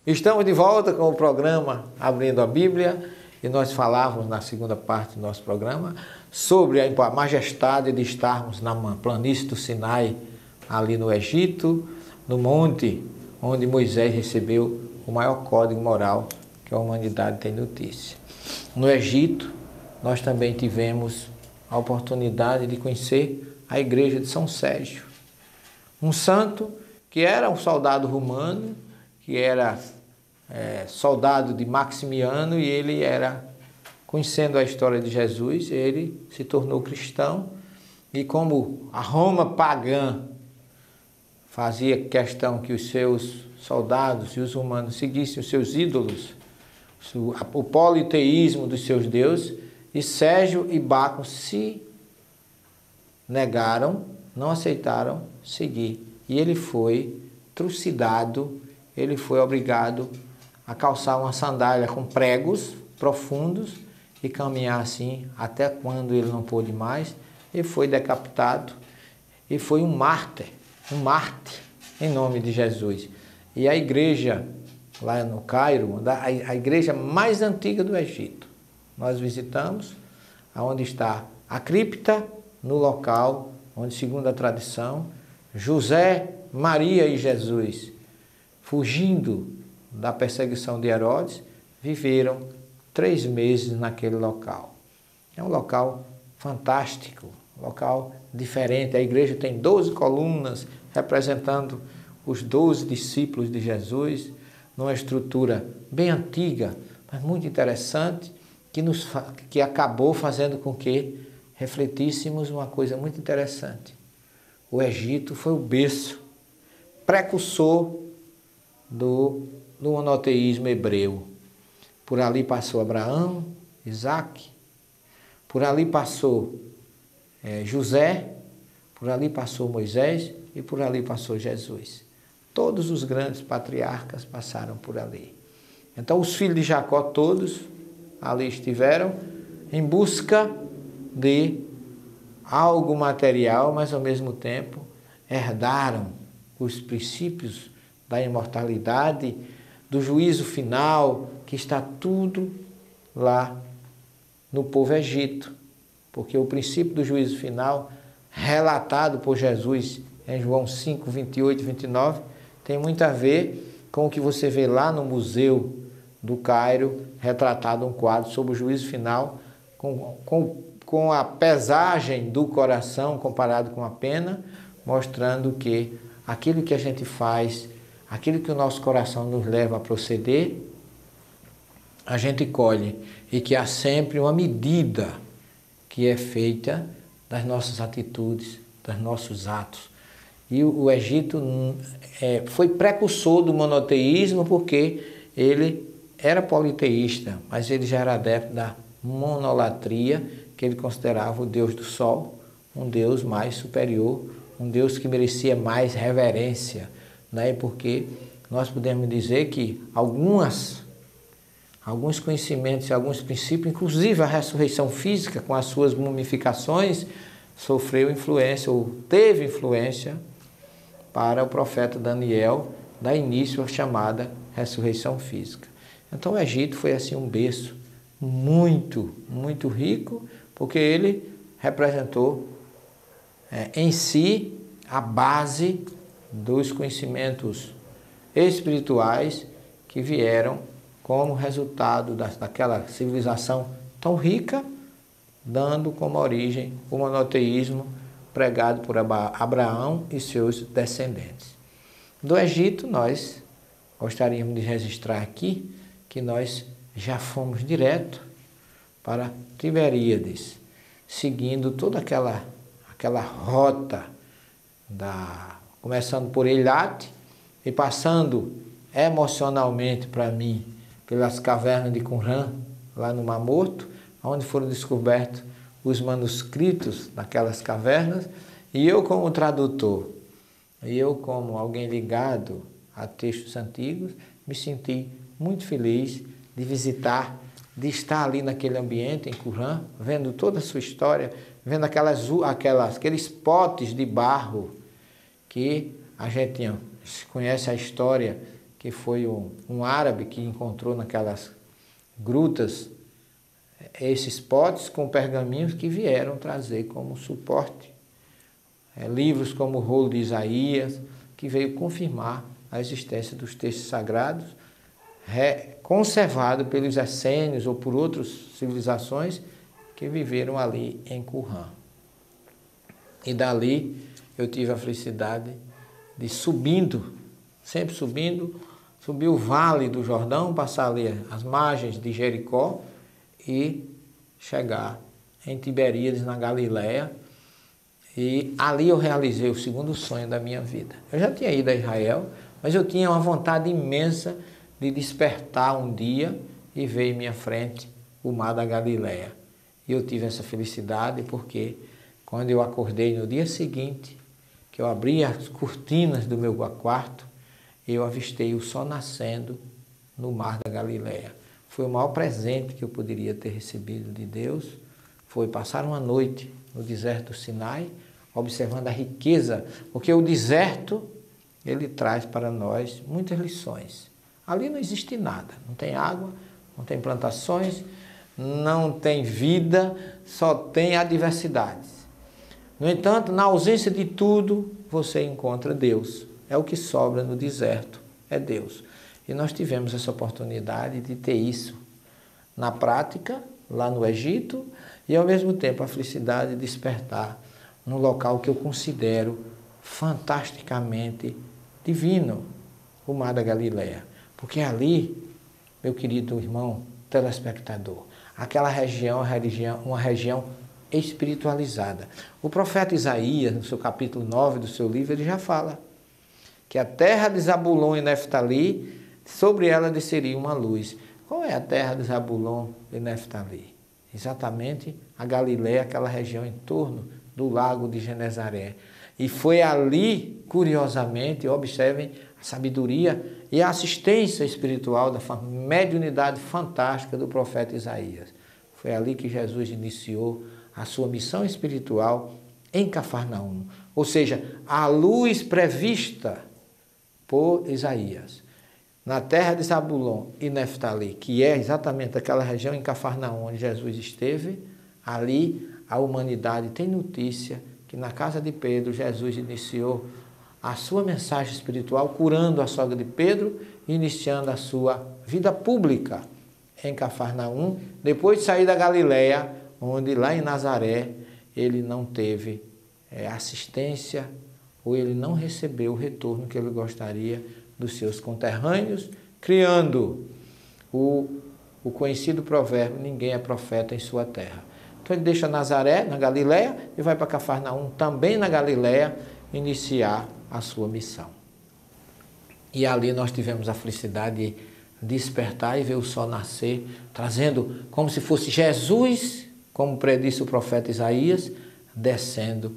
Estamos de volta com o programa Abrindo a Bíblia e nós falávamos na segunda parte do nosso programa sobre a majestade de estarmos na planície do Sinai, ali no Egito, no monte onde Moisés recebeu o maior código moral que a humanidade tem notícia. No Egito, nós também tivemos a oportunidade de conhecer a igreja de São Sérgio, um santo que era um soldado romano, que era soldado de Maximiano, e ele era, conhecendo a história de Jesus, ele se tornou cristão, e como a Roma pagã fazia questão que os seus soldados e os romanos seguissem os seus ídolos, o politeísmo dos seus deuses, e Sérgio e Baco se negaram, não aceitaram seguir. E ele foi trucidado, ele foi obrigado a calçar uma sandália com pregos profundos e caminhar assim até quando ele não pôde mais. Ele foi decapitado e foi um mártir em nome de Jesus. E a igreja lá no Cairo, a igreja mais antiga do Egito, nós visitamos, aonde está a cripta, no local onde, segundo a tradição, José, Maria e Jesus, fugindo da perseguição de Herodes, viveram 3 meses naquele local. É um local fantástico, um local diferente. A igreja tem 12 colunas representando os 12 discípulos de Jesus, numa estrutura bem antiga, mas muito interessante, que acabou fazendo com que refletíssemos uma coisa muito interessante. O Egito foi o berço, precursor do monoteísmo hebreu. Por ali passou Abraão, Isaac, por ali passou José, por ali passou Moisés e por ali passou Jesus. Todos os grandes patriarcas passaram por ali. Então os filhos de Jacó todos ali estiveram em busca de algo material, mas ao mesmo tempo herdaram os princípios da imortalidade, do juízo final, que está tudo lá no povo egito. Porque o princípio do juízo final, relatado por Jesus em João 5, 28 e 29, tem muito a ver com o que você vê lá no Museu do Cairo, retratado um quadro sobre o juízo final, com a pesagem do coração comparado com a pena, mostrando que aquilo que a gente faz, aquilo que o nosso coração nos leva a proceder, a gente colhe, e que há sempre uma medida que é feita das nossas atitudes, dos nossos atos. E o Egito foi precursor do monoteísmo, porque ele era politeísta, mas ele já era adepto da monolatria, que ele considerava o Deus do Sol, um Deus mais superior, um Deus que merecia mais reverência, né? Porque nós podemos dizer que alguns conhecimentos e alguns princípios, inclusive a ressurreição física com as suas mumificações, sofreu influência ou teve influência para o profeta Daniel dar início à chamada ressurreição física. Então o Egito foi assim um berço muito, muito rico, porque ele representou em si a base dos conhecimentos espirituais que vieram como resultado daquela civilização tão rica, dando como origem o monoteísmo pregado por Abraão e seus descendentes. Do Egito, nós gostaríamos de registrar aqui que nós já fomos direto para Tiberíades, seguindo toda aquela rota, começando por Eilat e passando emocionalmente para mim pelas cavernas de Qumran, lá no Mar Morto, onde foram descobertos os manuscritos daquelas cavernas, e eu como tradutor, e eu como alguém ligado a textos antigos, me senti muito feliz de visitar, de estar ali naquele ambiente, em Qumran, vendo toda a sua história, vendo aqueles potes de barro que a gente conhece a história, que foi um árabe que encontrou naquelas grutas esses potes com pergaminhos que vieram trazer como suporte. Livros como o Rolo de Isaías, que veio confirmar a existência dos textos sagrados, conservado pelos essênios ou por outras civilizações que viveram ali em Qumran. E dali eu tive a felicidade de sempre subindo, subir o Vale do Jordão, passar ali as margens de Jericó e chegar em Tiberíades, na Galileia. E ali eu realizei o segundo sonho da minha vida. Eu já tinha ido a Israel, mas eu tinha uma vontade imensa de despertar um dia e ver em minha frente o mar da Galileia. E eu tive essa felicidade porque quando eu acordei no dia seguinte, que eu abri as cortinas do meu quarto, eu avistei o sol nascendo no mar da Galileia. Foi o maior presente que eu poderia ter recebido de Deus, foi passar uma noite no deserto do Sinai, observando a riqueza, porque o deserto, ele traz para nós muitas lições. Ali não existe nada, não tem água, não tem plantações, não tem vida, só tem adversidades. No entanto, na ausência de tudo, você encontra Deus. É o que sobra no deserto, é Deus. E nós tivemos essa oportunidade de ter isso na prática, lá no Egito, e ao mesmo tempo a felicidade de despertar num local que eu considero fantasticamente divino, o Mar da Galileia. Porque ali, meu querido irmão telespectador, aquela região é uma região espiritualizada. O profeta Isaías, no seu capítulo 9 do seu livro, ele já fala que a terra de Zabulon e Neftali, sobre ela desceria uma luz. Qual é a terra de Zabulon e Neftali? Exatamente a Galileia, aquela região em torno do lago de Genezaré. E foi ali, curiosamente, observem a sabedoria e a assistência espiritual da mediunidade fantástica do profeta Isaías. Foi ali que Jesus iniciou a sua missão espiritual em Cafarnaum. Ou seja, a luz prevista por Isaías na terra de Zabulon e Neftali, que é exatamente aquela região em Cafarnaum onde Jesus esteve, ali a humanidade tem notícia que na casa de Pedro, Jesus iniciou a sua mensagem espiritual, curando a sogra de Pedro, iniciando a sua vida pública em Cafarnaum, depois de sair da Galileia, onde lá em Nazaré ele não teve assistência, ou ele não recebeu o retorno que ele gostaria dos seus conterrâneos, criando o conhecido provérbio, ninguém é profeta em sua terra. Então ele deixa Nazaré, na Galileia, e vai para Cafarnaum, também na Galileia, iniciar a sua missão. E ali nós tivemos a felicidade de despertar e ver o sol nascer, trazendo como se fosse Jesus, como predisse o profeta Isaías, descendo,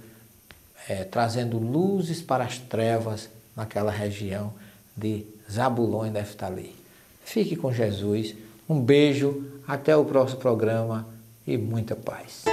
trazendo luzes para as trevas naquela região de Zabulon e Neftali. Fique com Jesus, um beijo, até o próximo programa e muita paz.